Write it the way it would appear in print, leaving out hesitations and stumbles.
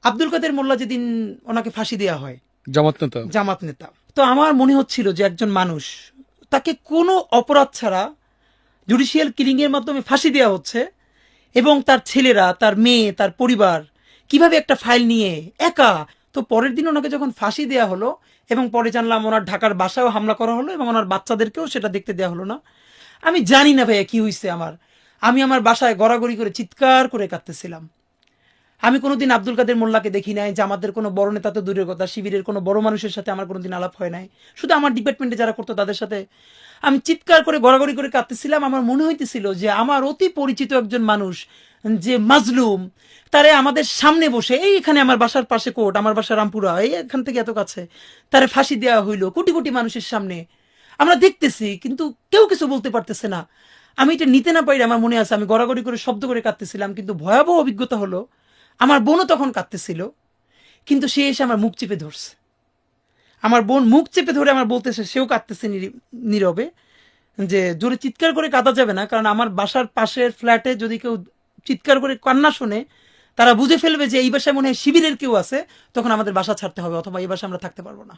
আব্দুল কাদের মোল্লা যেদিন ওনাকে ফাঁসি দেওয়া হয়, জামাত নেতা, তো আমার মনে হচ্ছিল যে একজন মানুষ, তাকে কোনো অপরাধ ছাড়া জুডিশিয়াল কিলিং এর মাধ্যমে ফাঁসি দেওয়া হচ্ছে, এবং তার ছেলেরা, তার মেয়ে, তার পরিবার কিভাবে একটা ফাইল নিয়ে একা। তো পরের দিন ওনাকে যখন ফাঁসি দেওয়া হলো, এবং পরে জানলাম ওনার ঢাকার বাসায়ও হামলা করা হলো, এবং ওনার বাচ্চাদেরকেও সেটা দেখতে দেওয়া হলো না। আমি জানি না ভাইয়া কি হয়েছে আমি আমার বাসায় গড়াগড়ি করে চিৎকার করে কাঁদতেছিলাম। আমি কোনোদিন আব্দুল কাদের মোল্লাকে দেখি নাই, যে আমাদের কোনো বড় নেতা তো দূরের কথা, শিবিরের কোনো বড় মানুষের সাথে আমার কোনোদিন আলাপ হয় নাই, শুধু আমার ডিপার্টমেন্টে যারা করতো তাদের সাথে। আমি চিৎকার করে গড়াগড়ি করে কাঁদতেছিলাম। আমার মনে হইতেছিল যে আমার অতি পরিচিত একজন মানুষ, যে মাজলুম, তারে আমাদের সামনে বসে, এইখানে আমার বাসার পাশে কোর্ট, আমার বাসা রামপুরা, এই এখান থেকে এত কাছে, তারে ফাঁসি দেওয়া হইলো কোটি কোটি মানুষের সামনে, আমরা দেখতেছি, কিন্তু কেউ কিছু বলতে পারতেছে না। আমি এটা নিতে না পারি, আমার মনে আছে আমি গড়াগড়ি করে শব্দ করে কাঁদতেছিলাম। কিন্তু ভয়াবহ অভিজ্ঞতা হলো, আমার বোনও তখন কাঁদতেছিল, কিন্তু সে এসে আমার মুখ চেপে ধরছে। আমার বোন মুখ চেপে ধরে আমার বলতেছে, সেও কাঁদতেছে নীরবে, যে জোরে চিৎকার করে কাঁদা যাবে না, কারণ আমার বাসার পাশের ফ্ল্যাটে যদি কেউ চিৎকার করে কান্না শোনে, তারা বুঝে ফেলবে যে এই বাসায় মনে হয় শিবিরের কেউ আছে, তখন আমাদের বাসা ছাড়তে হবে, অথবা এই বাসায় আমরা থাকতে পারবো না।